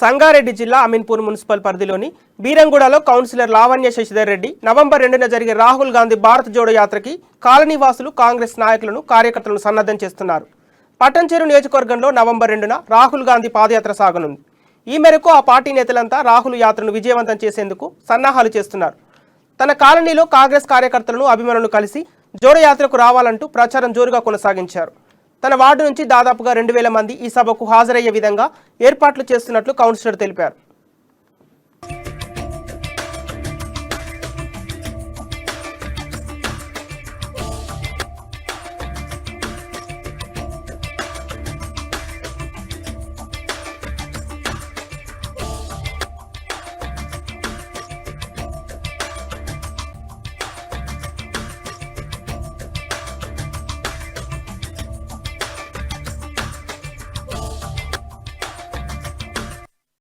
సంగారెడ్డి జిల్లా అమీన్పూర్ మున్సిపల్ పరిధిలోని బీరంగూడలో councillor Lavanya Shashidhar Reddy November 2న జరిగే రాహుల్ గాంధీ భారత్ జోడో యాత్రకి కాలనీవాసులు కాంగ్రెస్ నాయకులను కార్యకర్తలను సన్నద్ధం చేస్తున్నారు. పట్టంచెరు నియోజకవర్గంలో నవంబర్ 2న రాహుల్ గాంధీ పాదయాత్ర సాగనుంది. ఈ మేరకు ఆ పార్టీ నేతలంతా రాహుల్ యాత్రను విజయవంతం చేసేందుకు సన్నాహాలు చేస్తున్నారు. తన కాలనీలో కాంగ్రెస్ కార్యకర్తలను అభిమానులను కలిసి జోడో యాత్రకు రావాలంటూ ప్రచారం జోరుగా కొనసాగించారు. తన వార్డు నుంచి దాదాపుగా 2000 మంది ఈ సభకు హాజరయ్యే విధంగా ఏర్పాట్లు చేస్తున్నట్లు కౌన్సిలర్ తెలిపారు.